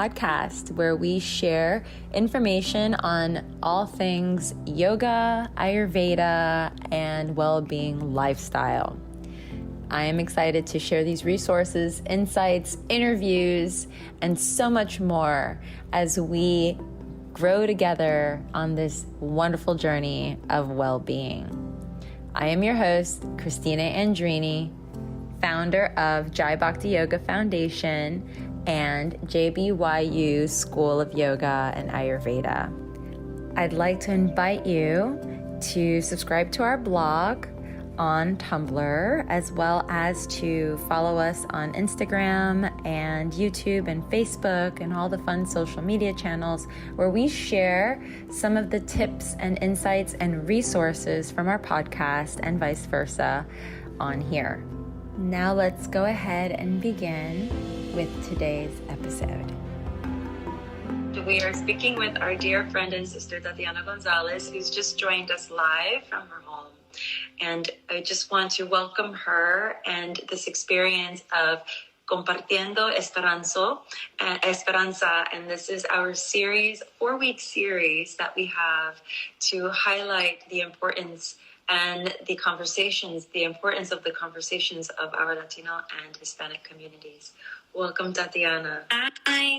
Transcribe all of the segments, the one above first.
podcast where we share information on all things yoga, Ayurveda, and well-being lifestyle. I am excited to share these resources, insights, interviews, and so much more as we grow together on this wonderful journey of well-being. I am your host, Christina Andrini, founder of Bhakti Yoga Foundation and JBYU School of Yoga and Ayurveda. I'd like to invite you to subscribe to our blog on Tumblr, as well as to follow us on Instagram and YouTube and Facebook and all the fun social media channels where we share some of the tips and insights and resources from our podcast and vice versa on here. Now let's go ahead and begin with today's episode. We are speaking with our dear friend and sister Tatiana Gonzalez, who's just joined us live from her home. And I just want to welcome her and this experience of Compartiendo Esperanza. And this is our series, 4-week series that we have to highlight the importance and the importance of the conversations of our Latino and Hispanic communities. Welcome, Tatiana. Hi,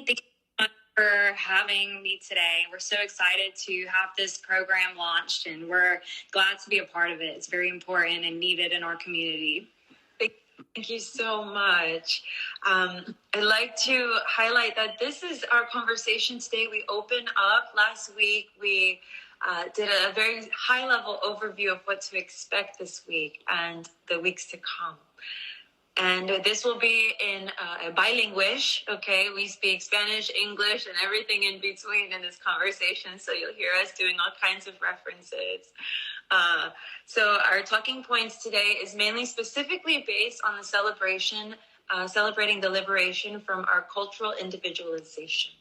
thank you so much for having me today. We're so excited to have this program launched, and we're glad to be a part of it. It's very important and needed in our community. Thank you so much. I'd like to highlight that this is our conversation today. We opened up last week. We did a very high-level overview of what to expect this week and the weeks to come. And this will be in a bilinguish, okay? We speak Spanish, English, and everything in between in this conversation, so you'll hear us doing all kinds of references. So our talking points today is mainly specifically based on the celebrating the liberation from our cultural individualization.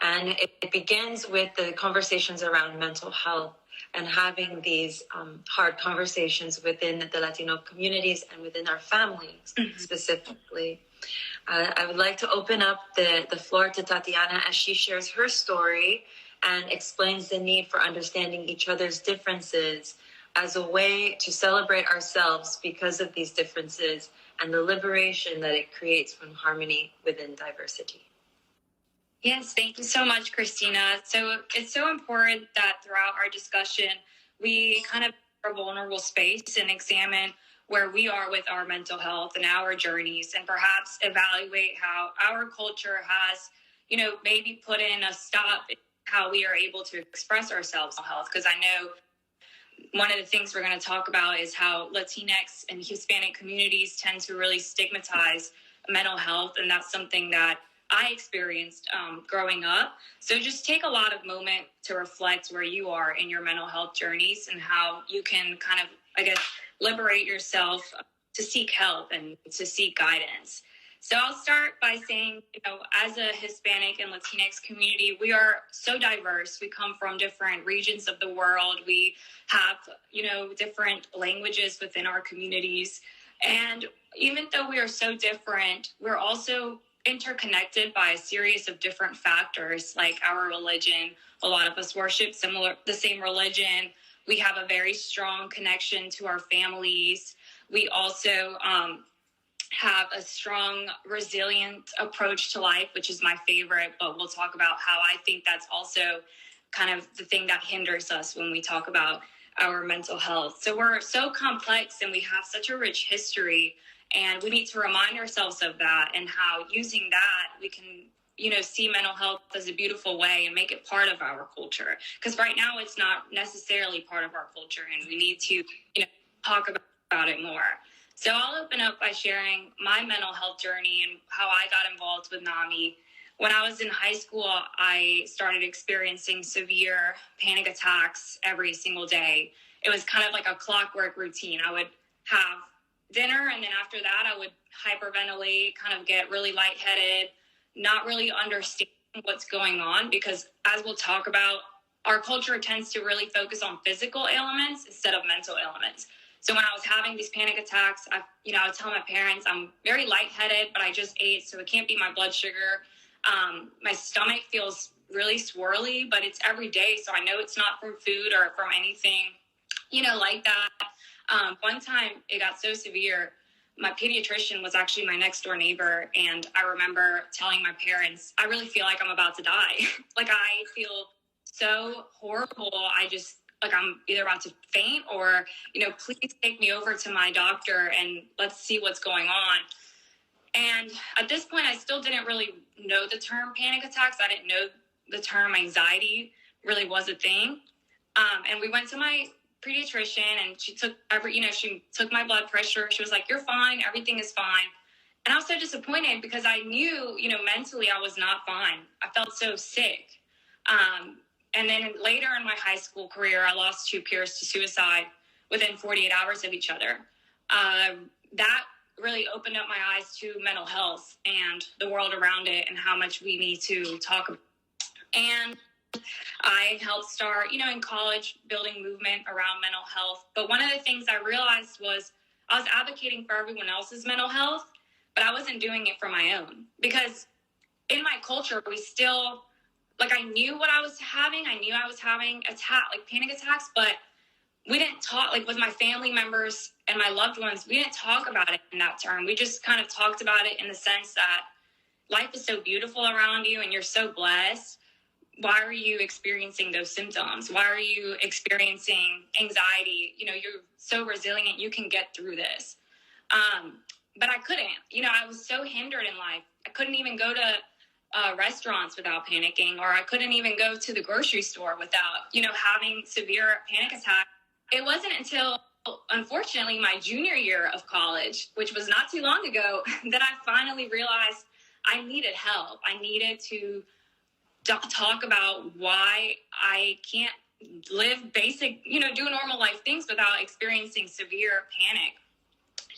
And it begins with the conversations around mental health and having these hard conversations within the Latino communities and within our families specifically. I would like to open up the floor to Tatiana as she shares her story and explains the need for understanding each other's differences as a way to celebrate ourselves because of these differences and the liberation that it creates from harmony within diversity. Yes, thank you so much, Christina. So it's so important that throughout our discussion, we kind of a vulnerable space and examine where we are with our mental health and our journeys, and perhaps evaluate how our culture has, maybe put in a stop in how we are able to express ourselves in health. Because I know one of the things we're going to talk about is how LatinX and Hispanic communities tend to really stigmatize mental health, and that's something that I experienced growing up. So just take a lot of moment to reflect where you are in your mental health journeys and how you can kind of, liberate yourself to seek help and to seek guidance. So I'll start by saying, as a Hispanic and Latinx community, we are so diverse. We come from different regions of the world. We have, different languages within our communities. And even though we are so different, we're also interconnected by a series of different factors, like our religion. A lot of us worship the same religion. We have a very strong connection to our families. We also have a strong, resilient approach to life, which is my favorite, but we'll talk about how I think that's also kind of the thing that hinders us when we talk about our mental health. So we're so complex and we have such a rich history. And we need to remind ourselves of that and how using that we can, see mental health as a beautiful way and make it part of our culture. Because right now it's not necessarily part of our culture, and we need to, talk about it more. So I'll open up by sharing my mental health journey and how I got involved with NAMI. When I was in high school, I started experiencing severe panic attacks every single day. It was kind of like a clockwork routine. I would have dinner, and then after that, I would hyperventilate, kind of get really lightheaded, not really understand what's going on, because as we'll talk about, our culture tends to really focus on physical ailments instead of mental ailments. So when I was having these panic attacks, I would tell my parents, I'm very lightheaded, but I just ate, so it can't be my blood sugar. My stomach feels really swirly, but it's every day. So I know it's not from food or from anything, like that. One time it got so severe, my pediatrician was actually my next door neighbor. And I remember telling my parents, I really feel like I'm about to die. Like, I feel so horrible. I'm either about to faint or, please take me over to my doctor and let's see what's going on. And at this point, I still didn't really know the term panic attacks. I didn't know the term anxiety really was a thing. And we went to my pediatrician, and she took she took my blood pressure. She was like, "You're fine. Everything is fine." And I was so disappointed because I knew, mentally I was not fine. I felt so sick. And then later in my high school career, I lost 2 peers to suicide within 48 hours of each other. That really opened up my eyes to mental health and the world around it and how much we need to talk about. And I helped start, in college, building movement around mental health. But one of the things I realized was I was advocating for everyone else's mental health, but I wasn't doing it for my own. Because in my culture, we still, I knew what I was having. I knew I was having panic attacks, but we didn't talk, with my family members and my loved ones, we didn't talk about it in that term. We just kind of talked about it in the sense that life is so beautiful around you and you're so blessed. Why are you experiencing those symptoms? Why are you experiencing anxiety? You're so resilient. You can get through this. But I couldn't. I was so hindered in life. I couldn't even go to restaurants without panicking, or I couldn't even go to the grocery store without, having severe panic attacks. It wasn't until, unfortunately, my junior year of college, which was not too long ago, that I finally realized I needed help. I needed to talk about why I can't live basic, do normal life things without experiencing severe panic.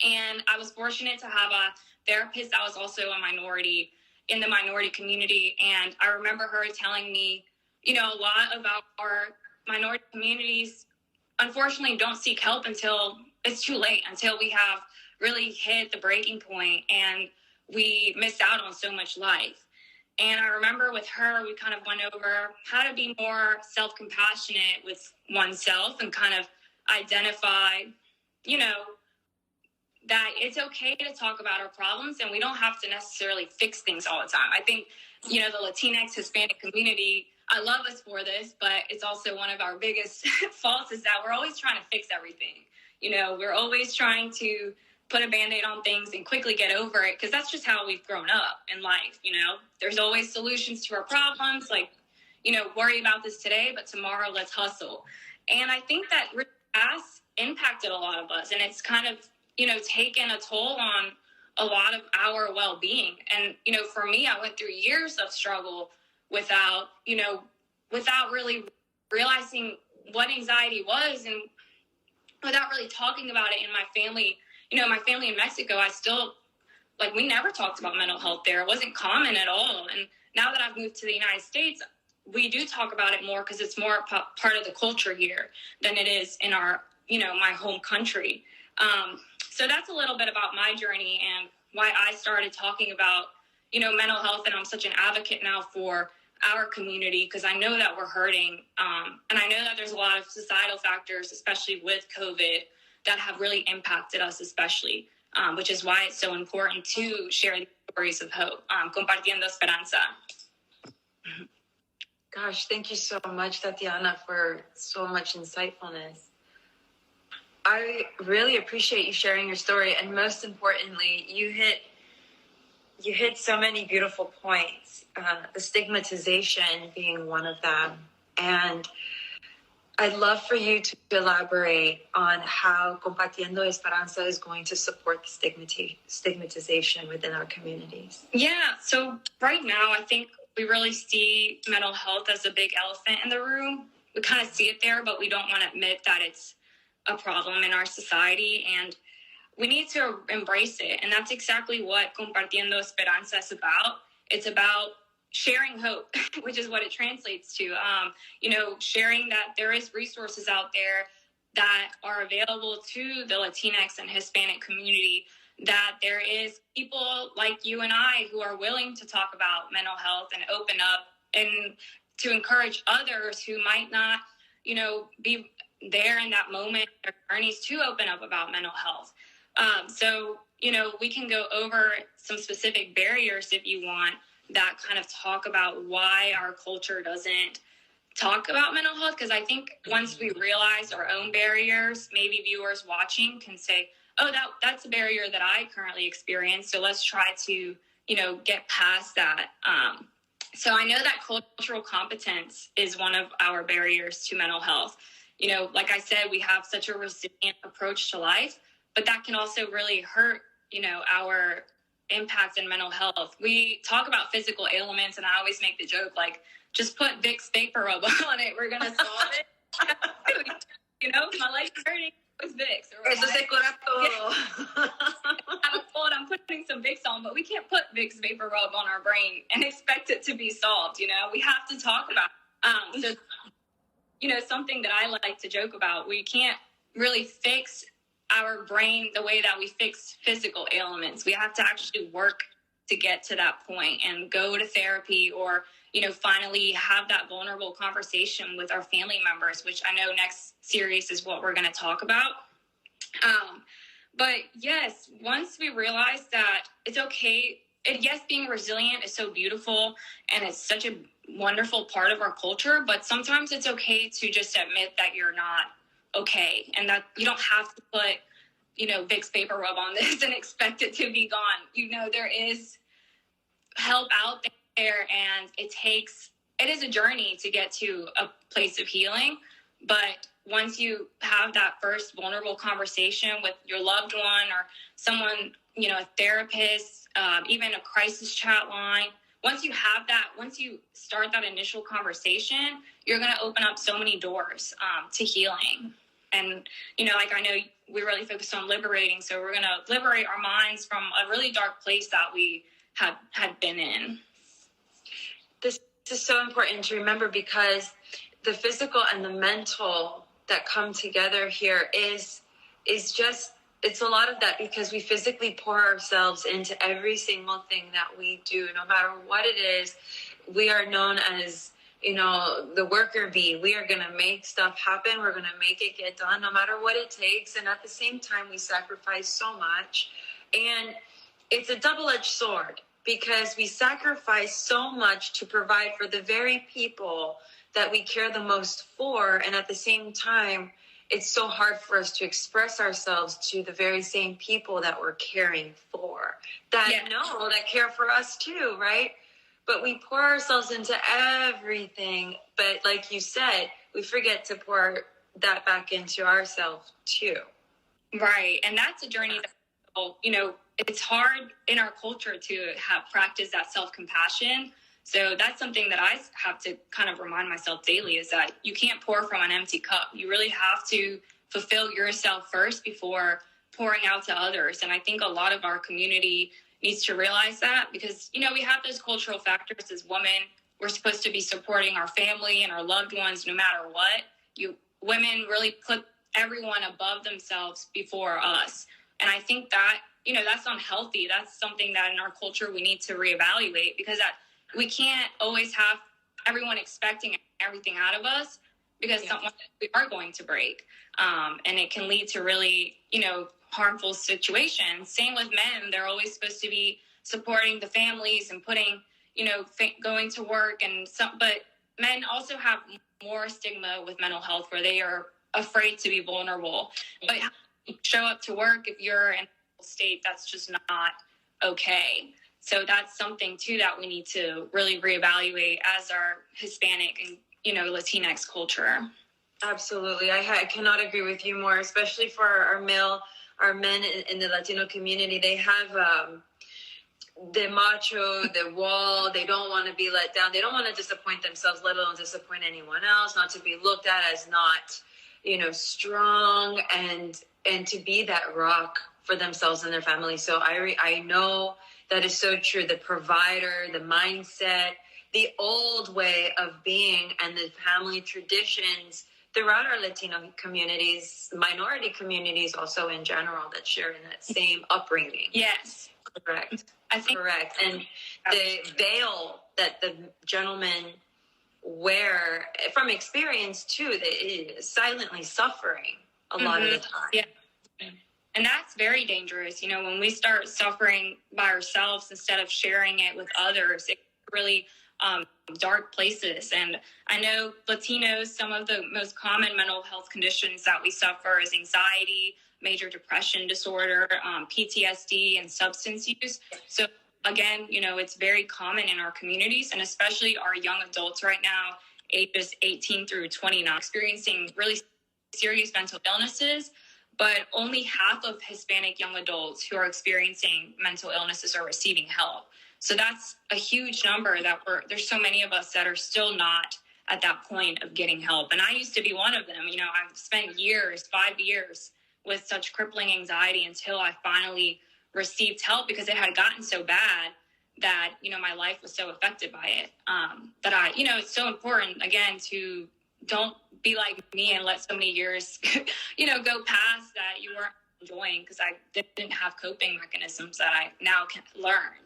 And I was fortunate to have a therapist that was also a minority in the minority community. And I remember her telling me, a lot of our minority communities, unfortunately, don't seek help until it's too late, until we have really hit the breaking point and we missed out on so much life. And I remember with her, we kind of went over how to be more self-compassionate with oneself and kind of identify, that it's okay to talk about our problems and we don't have to necessarily fix things all the time. I think, the LatinX Hispanic community, I love us for this, but it's also one of our biggest faults is that we're always trying to fix everything. We're always trying to put a Band-Aid on things and quickly get over it because that's just how we've grown up in life. There's always solutions to our problems, worry about this today, but tomorrow let's hustle. And I think that really has impacted a lot of us, and it's kind of, taken a toll on a lot of our well-being. And, for me, I went through years of struggle without really realizing what anxiety was and without really talking about it in my family. My family in Mexico, I still, we never talked about mental health there. It wasn't common at all. And now that I've moved to the United States, we do talk about it more because it's more part of the culture here than it is in our, my home country. So that's a little bit about my journey and why I started talking about, mental health. And I'm such an advocate now for our community because I know that we're hurting. And I know that there's a lot of societal factors, especially with COVID, that have really impacted us, especially, which is why it's so important to share the stories of hope, compartiendo esperanza. Gosh, thank you so much, Tatiana, for so much insightfulness. I really appreciate you sharing your story, and most importantly, you hit so many beautiful points, the stigmatization being one of them. And I'd love for you to elaborate on how Compartiendo Esperanza is going to support the stigmatization within our communities. Yeah, so right now, I think we really see mental health as a big elephant in the room. We kind of see it there, but we don't want to admit that it's a problem in our society, and we need to embrace it. And that's exactly what Compartiendo Esperanza is about. It's about sharing hope, which is what it translates to. Sharing that there is resources out there that are available to the Latinx and Hispanic community that there is people like you and I who are willing to talk about mental health and open up, and to encourage others who might not, be there in that moment, their journeys, to open up about mental health. So, we can go over some specific barriers if you want, that kind of talk about why our culture doesn't talk about mental health. Because I think once we realize our own barriers, maybe viewers watching can say, oh, that's a barrier that I currently experience. So let's try to, get past that. So I know that cultural competence is one of our barriers to mental health. Like I said, we have such a resilient approach to life, but that can also really hurt, our impact in mental health. We talk about physical ailments, and I always make the joke, like, just put Vicks vapor rub on it, we're going to solve it. My leg's hurting, it's Vicks. Eso se cura todo. I'm cold, I'm putting some Vicks on, but we can't put Vicks vapor rub on our brain and expect it to be solved. We have to talk about it. So, something that I like to joke about, we can't really fix our brain the way that we fix physical ailments. We have to actually work to get to that point and go to therapy, or, finally have that vulnerable conversation with our family members, which I know next series is what we're going to talk about. But yes, once we realize that it's okay, yes, being resilient is so beautiful and it's such a wonderful part of our culture, but sometimes it's okay to just admit that you're not okay, and that you don't have to put, Vicks vapor rub on this and expect it to be gone. There is help out there, and it is a journey to get to a place of healing. But once you have that first vulnerable conversation with your loved one or someone, a therapist, even a crisis chat line, once you start that initial conversation, you're going to open up so many doors to healing. And, I know we really focus on liberating. So we're going to liberate our minds from a really dark place that we had been in. This is so important to remember, because the physical and the mental that come together here is just, it's a lot of that, because we physically pour ourselves into every single thing that we do, no matter what it is. We are known as, the worker bee. We are going to make stuff happen. We're going to make it get done no matter what it takes. And at the same time, we sacrifice so much. And it's a double-edged sword, because we sacrifice so much to provide for the very people that we care the most for. And at the same time, it's so hard for us to express ourselves to the very same people that we're caring for, that care for us too, right? But we pour ourselves into everything. But like you said, we forget to pour that back into ourselves too. Right. And that's a journey that, it's hard in our culture to practice that self-compassion. So that's something that I have to kind of remind myself daily, is that you can't pour from an empty cup. You really have to fulfill yourself first before pouring out to others. And I think a lot of our community needs to realize that, because, we have those cultural factors as women. We're supposed to be supporting our family and our loved ones no matter what. Women really put everyone above themselves before us. And I think that, that's unhealthy. That's something that in our culture we need to reevaluate, because we can't always have everyone expecting everything out of us, because we are going to break. And it can lead to really, harmful situations. Same with men. They're always supposed to be supporting the families and putting, going to work but men also have more stigma with mental health, where they are afraid to be vulnerable. But show up to work if you're in a state that's just not okay. So that's something too that we need to really reevaluate as our Hispanic and, Latinx culture. Absolutely. I cannot agree with you more, especially for our men in the Latino community. They have the macho, the wall. They don't want to be let down. They don't want to disappoint themselves, let alone disappoint anyone else, not to be looked at as not, strong, and to be that rock for themselves and their family. So I know that is so true. The provider, the mindset, the old way of being, and the family traditions throughout our Latino communities, minority communities also in general, that share in that same upbringing. Yes. Correct. I think correct. And the veil that the gentlemen wear, from experience too, that is silently suffering a lot of the time. Yeah. And that's very dangerous. You know, when we start suffering by ourselves instead of sharing it with others, it really dark places. And I know Latinos, some of the most common mental health conditions that we suffer is anxiety, major depression disorder, PTSD, and substance use. So again, you know, it's very common in our communities, and especially our young adults right now, ages 18 through 29, experiencing really serious mental illnesses. But only half of Hispanic young adults who are experiencing mental illnesses are receiving help. So that's a huge number there's so many of us that are still not at that point of getting help. And I used to be one of them. You know, I've spent 5 years with such crippling anxiety until I finally received help, because it had gotten so bad that, you know, my life was so affected by it, that it's so important, again, to don't be like me and let so many years, go past that you weren't enjoying, because I didn't have coping mechanisms that I now can learn.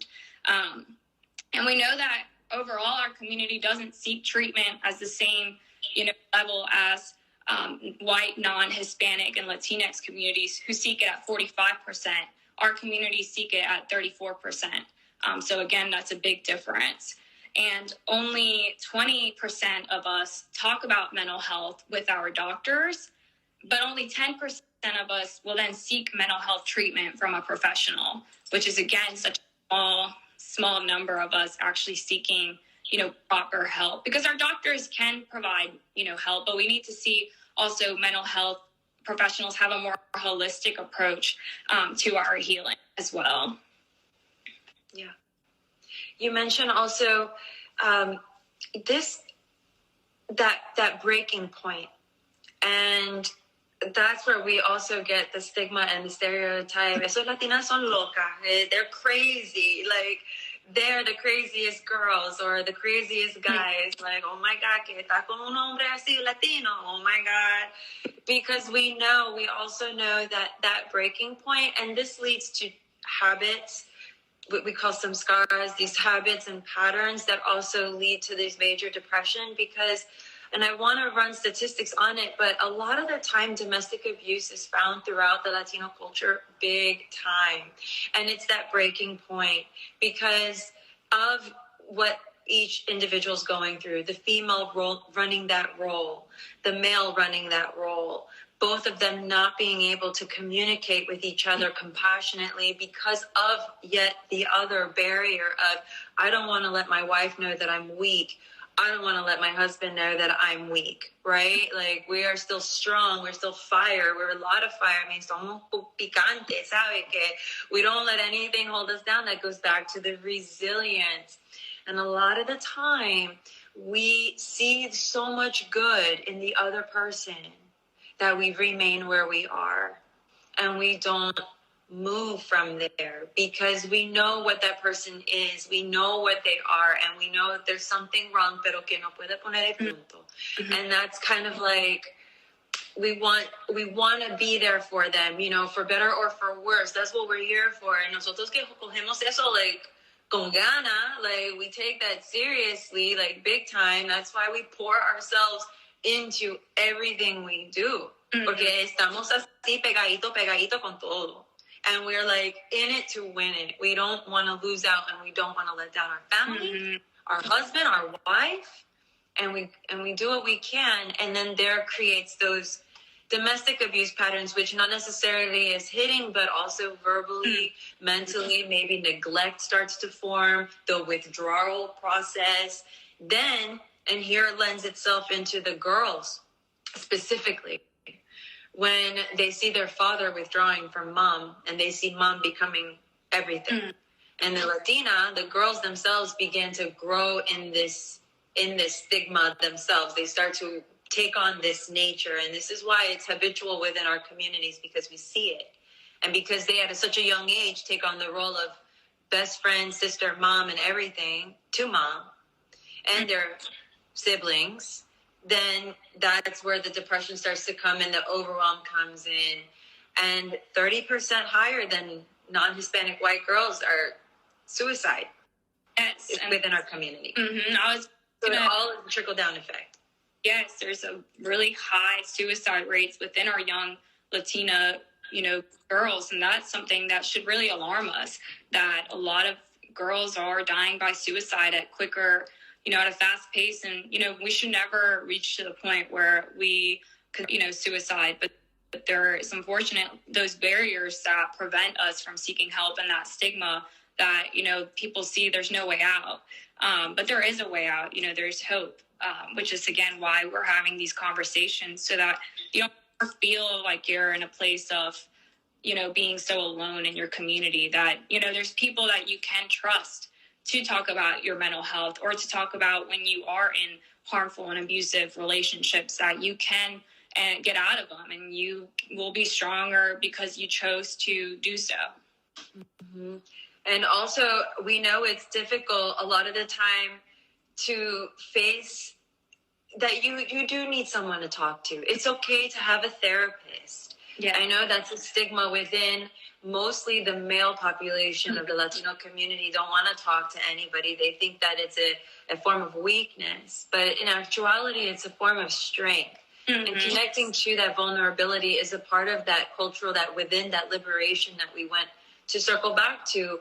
And we know that overall our community doesn't seek treatment as the same, level as white, non-Hispanic, and Latinx communities who seek it at 45%. Our communities seek it at 34%. So again, that's a big difference. And only 20% of us talk about mental health with our doctors, but only 10% of us will then seek mental health treatment from a professional, which is, again, such a small number of us actually seeking, proper help, because our doctors can provide, help, but we need to see also mental health professionals have a more holistic approach to our healing as well. Yeah. You mentioned also that breaking point, and that's where we also get the stigma and the stereotype. Esos Latinas son locas. They're crazy. Like, they're the craziest girls or the craziest guys. Like, oh my God, que está con un hombre así Latino. Oh my God. Because we also know that breaking point, and this leads to habits. We call some scars, these habits and patterns that also lead to this major depression, because, and I want to run statistics on it, but a lot of the time domestic abuse is found throughout the Latino culture big time. And it's that breaking point because of what each individual's going through, the female role running that role, the male running that role, both of them not being able to communicate with each other compassionately because of yet the other barrier of, I don't want to let my wife know that I'm weak. I don't want to let my husband know that I'm weak, right? Like, we are still strong. We're still fire. We're a lot of fire. I mean, somos picantes, ¿sabe? Que we don't let anything hold us down. That goes back to the resilience. And a lot of the time, we see so much good in the other person that we remain where we are and we don't move from there because we know what that person is, we know what they are, and we know that there's something wrong, pero que no puede poner el punto. Mm-hmm. And that's kind of like, we want to be there for them, for better or for worse. That's what we're here for. And nosotros que cogemos eso, like, con gana, like, we take that seriously, like, big time. That's why we pour ourselves into everything we do, porque estamos así pegadito con todo, and we're like in it to win it. We don't want to lose out, and we don't want to let down our family, our husband, our wife, and we do what we can, and then there creates those domestic abuse patterns, which not necessarily is hitting, but also verbally, mentally, maybe neglect starts to form, the withdrawal process, then. And here it lends itself into the girls specifically. When they see their father withdrawing from mom and they see mom becoming everything. And the Latina, the girls themselves begin to grow in this stigma themselves. They start to take on this nature. And this is why it's habitual within our communities, because we see it. And because they at such a young age take on the role of best friend, sister, mom, and everything to mom and their siblings, then that's where the depression starts to come and the overwhelm comes in. And 30% higher than non-Hispanic white girls are suicide. Yes, within our community. Mm-hmm. So it all is a trickle-down effect. Yes, there's a really high suicide rates within our young Latina, girls. And that's something that should really alarm us, that a lot of girls are dying by suicide at quicker, at a fast pace. And, we should never reach to the point where we could, suicide. But there is unfortunate, those barriers that prevent us from seeking help, and that stigma that, people see there's no way out. But there is a way out, there's hope, which is, again, why we're having these conversations, so that you don't feel like you're in a place of, being so alone in your community, that, there's people that you can trust to talk about your mental health, or to talk about when you are in harmful and abusive relationships, that you can and get out of them, and you will be stronger because you chose to do so. Mm-hmm. And also, we know it's difficult a lot of the time to face that you do need someone to talk to. It's okay to have a therapist. Yeah, I know that's a stigma within mostly the male population of the Latino community. Don't want to talk to anybody. They think that it's a form of weakness. But in actuality, it's a form of strength. Mm-hmm. And connecting to that vulnerability is a part of that cultural, that within that liberation that we went to circle back to.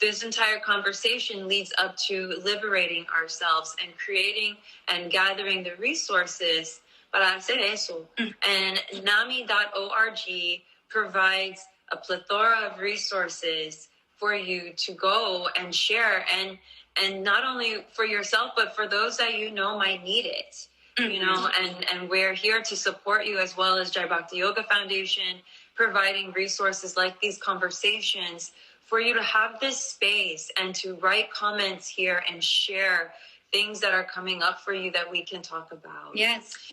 This entire conversation leads up to liberating ourselves and creating and gathering the resources para hacer eso. And NAMI.org provides a plethora of resources for you to go and share, and not only for yourself, but for those that might need it. Mm-hmm. And we're here to support you, as well as Jai Bhakti Yoga Foundation, providing resources like these conversations for you to have this space and to write comments here and share things that are coming up for you that we can talk about. Yes.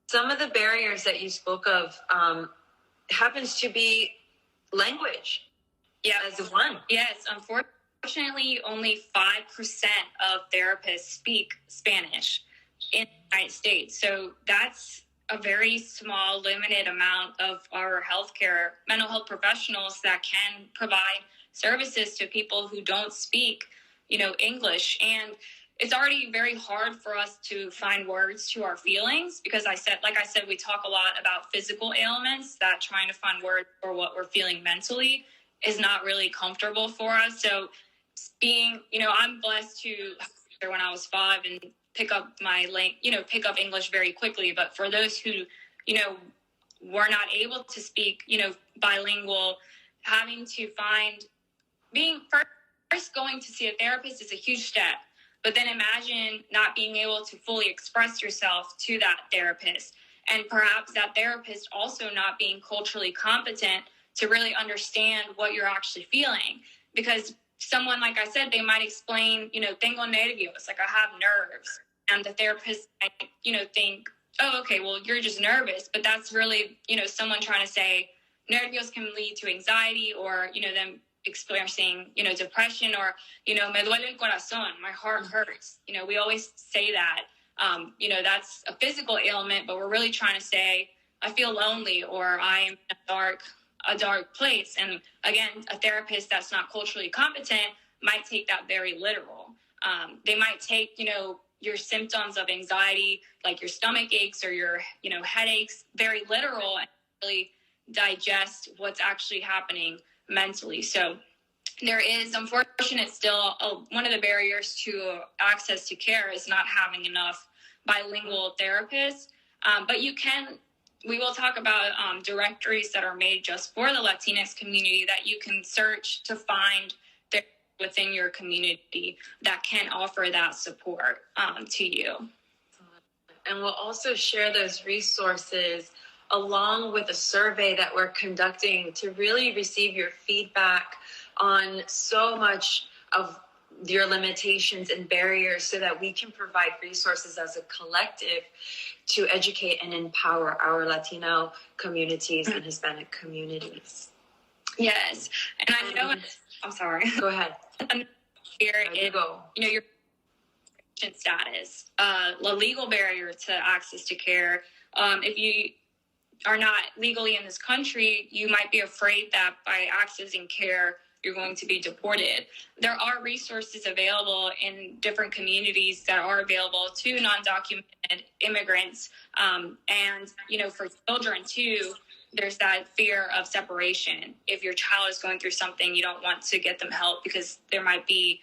Some of the barriers that you spoke of happens to be language. Yeah, as one. Yes, unfortunately, only 5% of therapists speak Spanish in the United States. So that's a very small, limited amount of our healthcare, mental health professionals that can provide services to people who don't speak, English. And it's already very hard for us to find words to our feelings, because like I said, we talk a lot about physical ailments, that trying to find words for what we're feeling mentally is not really comfortable for us. So I'm blessed to, when I was 5, and pick up English very quickly. But for those who, were not able to speak, bilingual, having to being first going to see a therapist is a huge step. But then imagine not being able to fully express yourself to that therapist, and perhaps that therapist also not being culturally competent to really understand what you're actually feeling. Because someone, like I said, they might explain, tengo nervios, like I have nerves. And the therapist might, think, oh, okay, well, you're just nervous. But that's really, someone trying to say nervios can lead to anxiety, or, them experiencing, depression, or, me duele el corazón, my heart hurts. We always say that, that's a physical ailment, but we're really trying to say, I feel lonely, or I'm in a dark place. And again, a therapist that's not culturally competent might take that very literal. They might take, your symptoms of anxiety, like your stomach aches or your, headaches, very literal, and really digest what's actually happening mentally. So there is, unfortunately, still one of the barriers to access to care is not having enough bilingual therapists. But we will talk about directories that are made just for the Latinx community that you can search to find within your community that can offer that support to you. And we'll also share those resources along with a survey that we're conducting to really receive your feedback on so much of your limitations and barriers, so that we can provide resources as a collective to educate and empower our Latino communities and Hispanic communities. Yes. And I know, I'm sorry. Go ahead. Here is, status, a legal barrier to access to care. If you are not legally in this country, you might be afraid that by accessing care, you're going to be deported. There are resources available in different communities that are available to non-documented immigrants. And, you know, for children too, there's that fear of separation. If your child is going through something, you don't want to get them help because there might be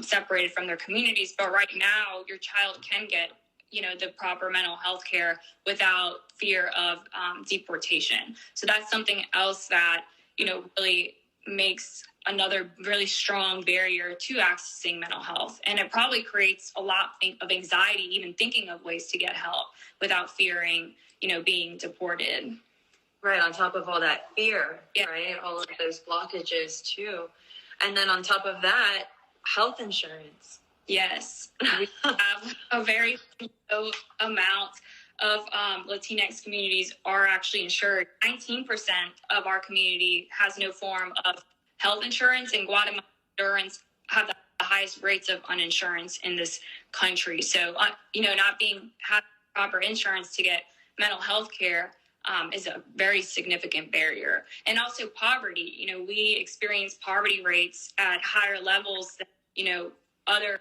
separated from their communities. But right now, your child can get, you know, the proper mental health care without fear of deportation. So that's something else that, you know, really makes another really strong barrier to accessing mental health. And it probably creates a lot of anxiety, even thinking of ways to get help without fearing, you know, being deported. Right, on top of all that fear, right? All of those blockages too. And then on top of that, health insurance. Yes, we have a very low amount of Latinx communities are actually insured. 19% of our community has no form of health insurance, and Guatemala and Honduras have the highest rates of uninsurance in this country. So, you know, not having proper insurance to get mental health care is a very significant barrier. And also poverty. You know, we experience poverty rates at higher levels than, you know, other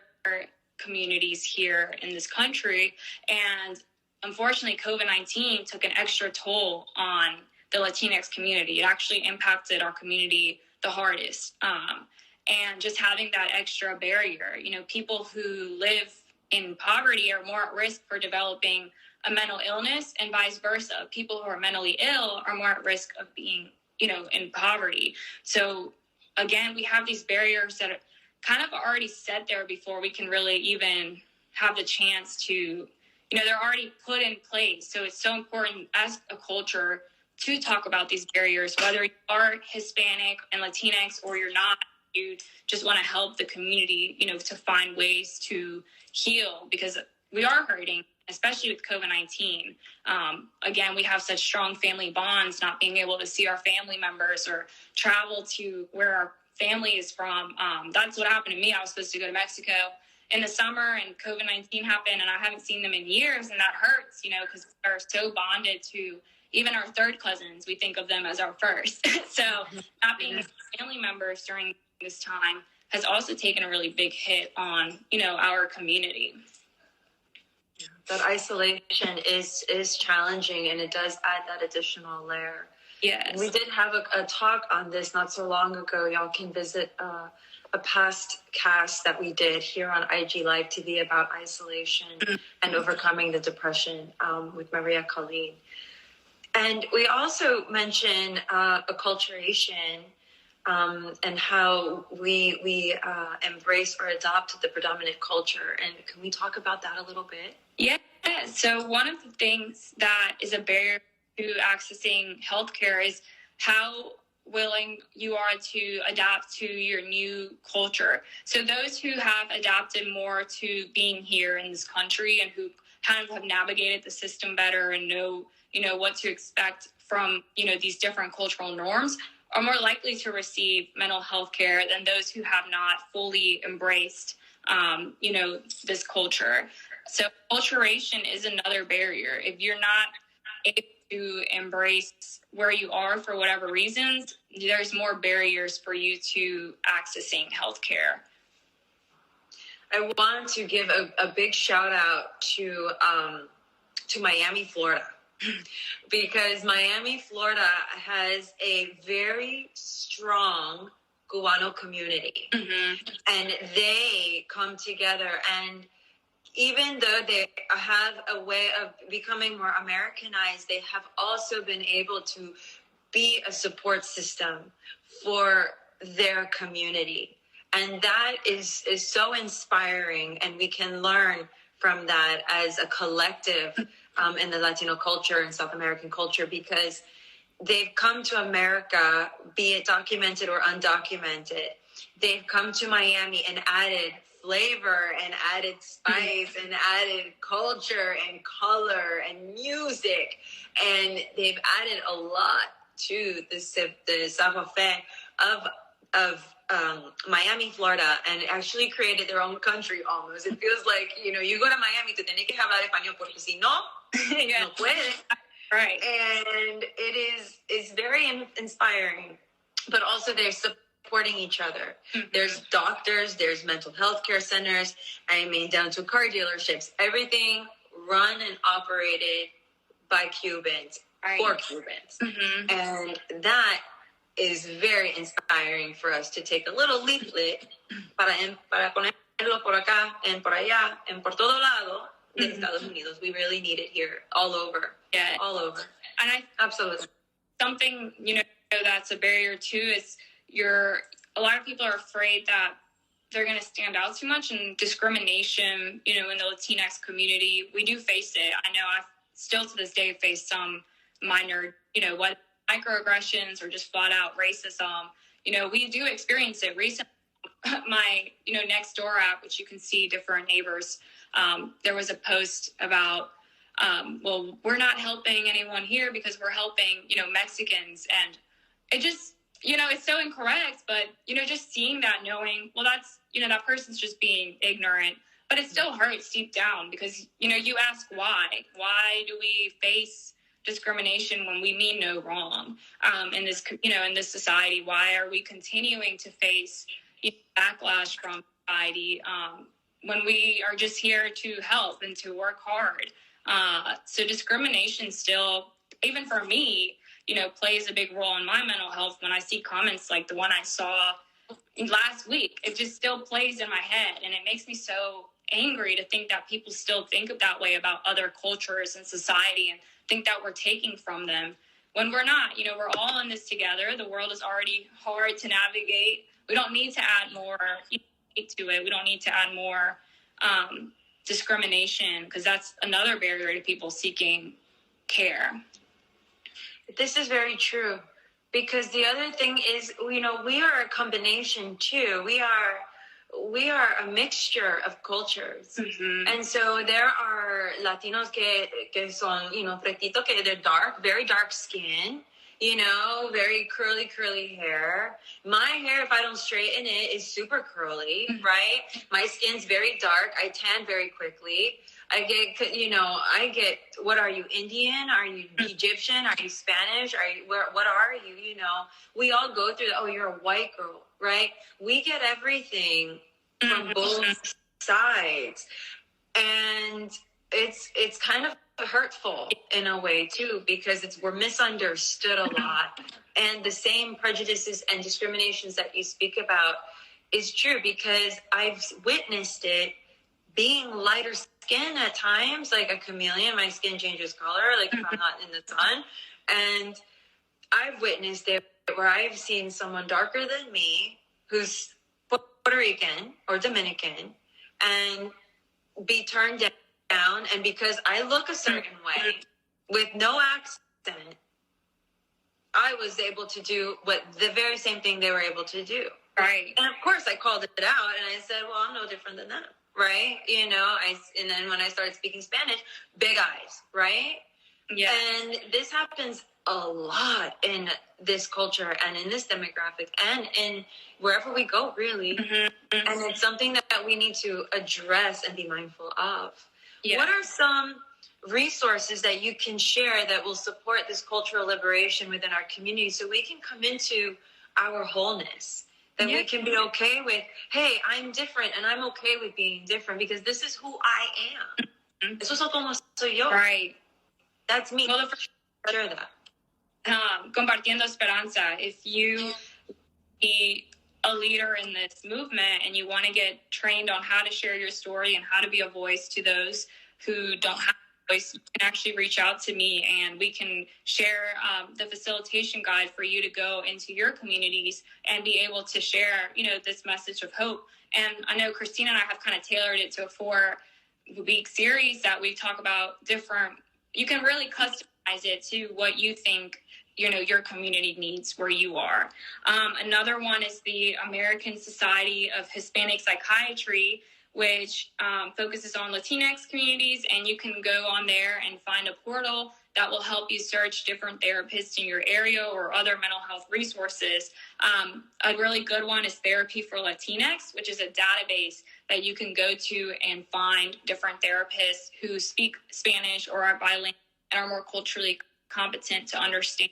communities here in this country. And unfortunately, COVID-19 took an extra toll on the Latinx community. It actually impacted our community the hardest. And just having that extra barrier, you know, people who live in poverty are more at risk for developing a mental illness, and vice versa. People who are mentally ill are more at risk of being, you know, in poverty. So again, we have these barriers that are kind of already set there before we can really even have the chance to, you know, they're already put in place. So it's so important as a culture to talk about these barriers, whether you are Hispanic and Latinx or you're not. You just want to help the community, you know, to find ways to heal, because we are hurting, especially with COVID-19. Again, we have such strong family bonds, not being able to see our family members or travel to where our family is from. That's what happened to me. I was supposed to go to Mexico in the summer, and COVID-19 happened, and I haven't seen them in years, and that hurts, you know, because we're so bonded to even our third cousins. We think of them as our first. So not being family members during this time has also taken a really big hit on, you know, our community. That isolation is challenging, and it does add that additional layer. Yes. We did have a talk on this not so long ago. Y'all can visit a past cast that we did here on IG Live TV about isolation and overcoming the depression with Maria Colleen. And we also mentioned acculturation and how we embrace or adopt the predominant culture. And can we talk about that a little bit? Yeah. So one of the things that is a barrier to accessing healthcare is how willing you are to adapt to your new culture. So those who have adapted more to being here in this country and who kind of have navigated the system better and know, you know, what to expect from, you know, these different cultural norms are more likely to receive mental health care than those who have not fully embraced, you know, this culture. So acculturation is another barrier. If you're not able to embrace where you are for whatever reasons, there's more barriers for you to accessing healthcare. I want to give a big shout out to Miami, Florida, because Miami, Florida has a very strong Cubano community, and they come together, and even though they have a way of becoming more Americanized, they have also been able to be a support system for their community. And that is so inspiring, and we can learn from that as a collective in the Latino culture and South American culture, because they've come to America, be it documented or undocumented. They've come to Miami and added flavor and added spice and added culture and color and music, and they've added a lot to the savoir-faire of Miami, Florida, and actually created their own country almost. It feels like, you go to Miami, tú tienes que hablar español, porque si no, no puede. Right. And it's very inspiring, but also they're supporting each other. Mm-hmm. There's doctors, there's mental health care centers, down to car dealerships, everything run and operated by Cubans, for Cubans. Mm-hmm. And that is very inspiring for us to take a little leaflet para ponerlo por acá and por allá and por todo lado de Estados Unidos. We really need it here, all over. Yeah. All over. And absolutely. Something, that's a barrier too is a lot of people are afraid that they're going to stand out too much, and discrimination, in the Latinx community, we do face it. I know I still to this day face some minor, what microaggressions or just flat out racism. We do experience it recently. My, next door app, which you can see different neighbors, there was a post about, well, we're not helping anyone here because we're helping, Mexicans. And it just, it's so incorrect, but, just seeing that, knowing, well, that's, that person's just being ignorant, but it still hurts deep down because, you ask why do we face discrimination when we mean no wrong, in this, in this society? Why are we continuing to face backlash from society, when we are just here to help and to work hard? So discrimination still, even for me, plays a big role in my mental health. When I see comments like the one I saw last week, it just still plays in my head, and it makes me so angry to think that people still think that way about other cultures and society and think that we're taking from them when we're not. We're all in this together. The world is already hard to navigate. We don't need to add more to it. We don't need to add more discrimination, because that's another barrier to people seeking care. This is very true, because the other thing is, we are a combination too. We are a mixture of cultures. Mm-hmm. And so there are Latinos que son, frectito, que they're dark, very dark skin, very curly hair. My hair, if I don't straighten it, is super curly, right? My skin's very dark. I tan very quickly. I get, what are you, Indian? Are you Egyptian? Are you Spanish? What are you? We all go through oh, you're a white girl, right? We get everything from both sides. And it's kind of hurtful in a way too, because we're misunderstood a lot. And the same prejudices and discriminations that you speak about is true, because I've witnessed it being lighter skin at times, like a chameleon. My skin changes color, like if I'm not in the sun. And I've witnessed it where I've seen someone darker than me who's Puerto Rican or Dominican and be turned down. And because I look a certain way with no accent, I was able to do the very same thing they were able to do. Right. And of course I called it out and I said, well, I'm no different than them. Right. And then when I started speaking Spanish, big eyes. Right. Yeah. And this happens a lot in this culture and in this demographic and in wherever we go, really. Mm-hmm. And it's something that we need to address and be mindful of. Yeah. What are some resources that you can share that will support this cultural liberation within our community so we can come into our wholeness? That we can be okay with, hey, I'm different and I'm okay with being different because this is who I am. Mm-hmm. Eso es como soy yo. Right. That's me. Well, share that. Compartiendo esperanza. If you be a leader in this movement and you want to get trained on how to share your story and how to be a voice to those who don't have a voice, you can actually reach out to me and we can share the facilitation guide for you to go into your communities and be able to share, this message of hope. And I know Christina and I have kind of tailored it to a 4-week series that we talk about different, you can really customize it to what you think your community needs where you are. Another one is the American Society of Hispanic Psychiatry, which focuses on Latinx communities, and you can go on there and find a portal that will help you search different therapists in your area or other mental health resources. A really good one is Therapy for Latinx, which is a database that you can go to and find different therapists who speak Spanish or are bilingual and are more culturally competent to understand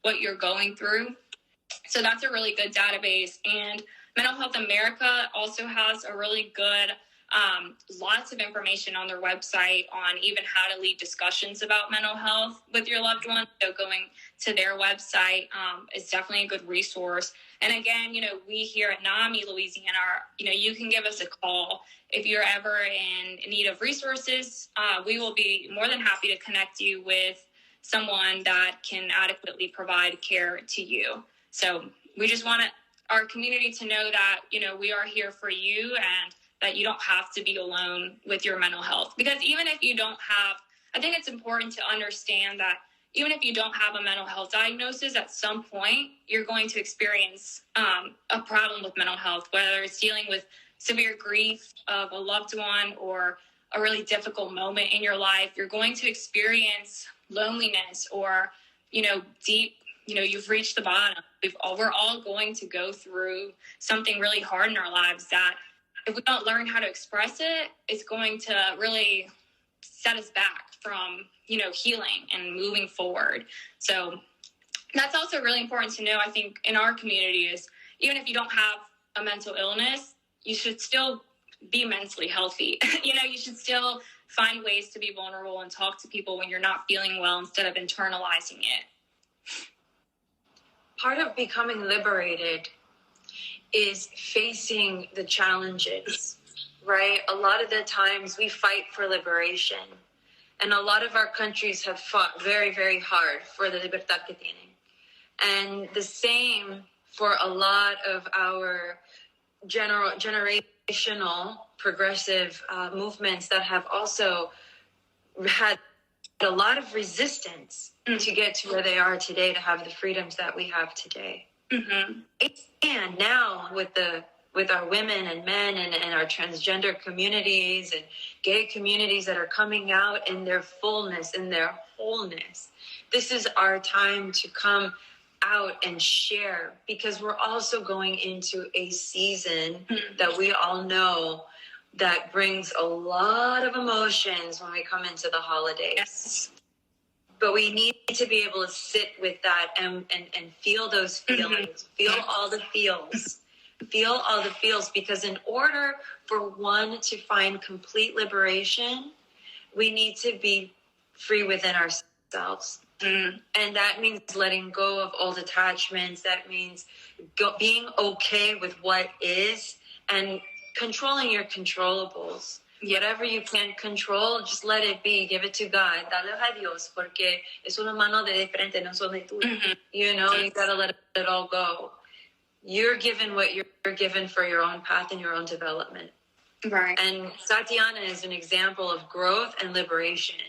what you're going through. So that's a really good database. And Mental Health America also has a really good, lots of information on their website on even how to lead discussions about mental health with your loved one. So going to their website is definitely a good resource. And again, we here at NAMI, Louisiana, you can give us a call if you're ever in need of resources. We will be more than happy to connect you with someone that can adequately provide care to you. So we just want our community to know that, we are here for you and that you don't have to be alone with your mental health. Because even if you don't have, I think it's important to understand that even if you don't have a mental health diagnosis, at some point, you're going to experience a problem with mental health, whether it's dealing with severe grief of a loved one or a really difficult moment in your life. You're going to experience loneliness or, deep, you've reached the bottom. We're all going to go through something really hard in our lives that if we don't learn how to express it, it's going to really set us back from, healing and moving forward. So that's also really important to know, I think, in our community is even if you don't have a mental illness, you should still be mentally healthy. You should still find ways to be vulnerable and talk to people when you're not feeling well instead of internalizing it. Part of becoming liberated is facing the challenges, right? A lot of the times we fight for liberation. And a lot of our countries have fought very, very hard for the libertad que tienen. And the same for a lot of our generational progressive movements that have also had a lot of resistance to get to where they are today, to have the freedoms that we have today. Mm-hmm. And now with our women and men and our transgender communities and gay communities that are coming out in their fullness, in their wholeness, this is our time to come out and share, because we're also going into a season that we all know that brings a lot of emotions when we come into the holidays. Yes. But we need to be able to sit with that and feel those feelings, feel all the feels, because in order for one to find complete liberation, we need to be free within ourselves. And that means letting go of old attachments. That means being okay with what is and controlling your controllables. Whatever you can't control, just let it be. Give it to God. Dale a Dios, porque es una mano de frente, no son de tuya. You gotta let it all go. You're given what you're given for your own path and your own development. Right. And Tatiana is an example of growth and liberation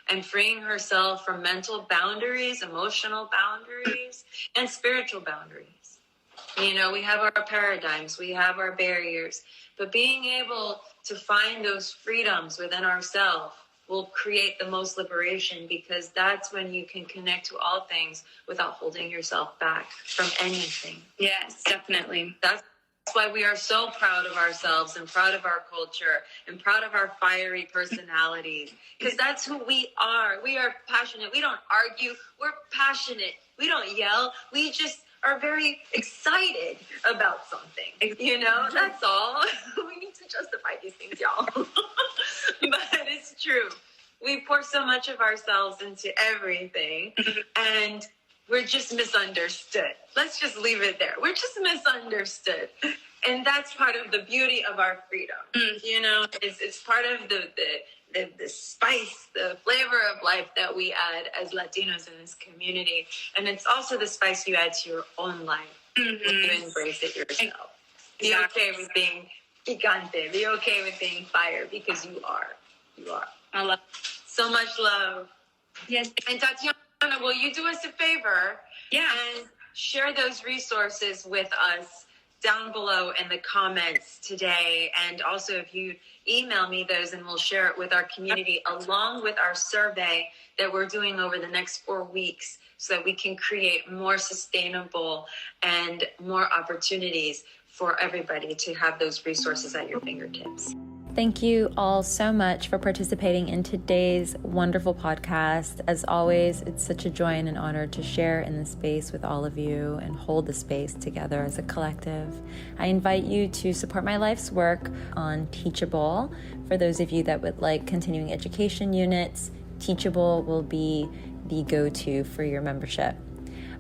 and freeing herself from mental boundaries, emotional boundaries, and spiritual boundaries. We have our paradigms, we have our barriers, but being able to find those freedoms within ourselves will create the most liberation, because that's when you can connect to all things without holding yourself back from anything. Yes, definitely. That's why we are so proud of ourselves and proud of our culture and proud of our fiery personalities, because that's who we are. We are passionate. We don't argue. We're passionate. We don't yell. We just are very excited about something. That's all. We need to justify these things, y'all. But it's true. We pour so much of ourselves into everything, and we're just misunderstood. Let's just leave it there. We're just misunderstood. And that's part of the beauty of our freedom. It's part of the spice, the flavor of life that we add as Latinos in this community. And it's also the spice you add to your own life when you embrace it yourself. Be okay with being picante. Be okay with being fire, because you are. You are. I love so much love. Yes. And Tatiana, will you do us a favor? Yeah. And share those resources with us down below in the comments today. And also if you email me those, and we'll share it with our community along with our survey that we're doing over the next 4 weeks, so that we can create more sustainable and more opportunities for everybody to have those resources at your fingertips. Thank you all so much for participating in today's wonderful podcast. As always, it's such a joy and an honor to share in this space with all of you and hold the space together as a collective. I invite you to support my life's work on Teachable. For those of you that would like continuing education units, Teachable will be the go-to for your membership.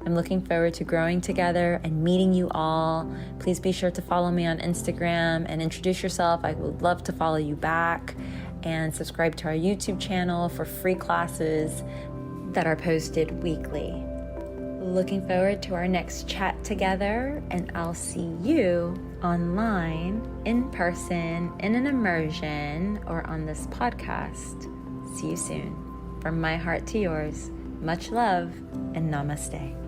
I'm looking forward to growing together and meeting you all. Please be sure to follow me on Instagram and introduce yourself. I would love to follow you back, and subscribe to our YouTube channel for free classes that are posted weekly. Looking forward to our next chat together, and I'll see you online, in person, in an immersion, or on this podcast. See you soon. From my heart to yours, much love and namaste.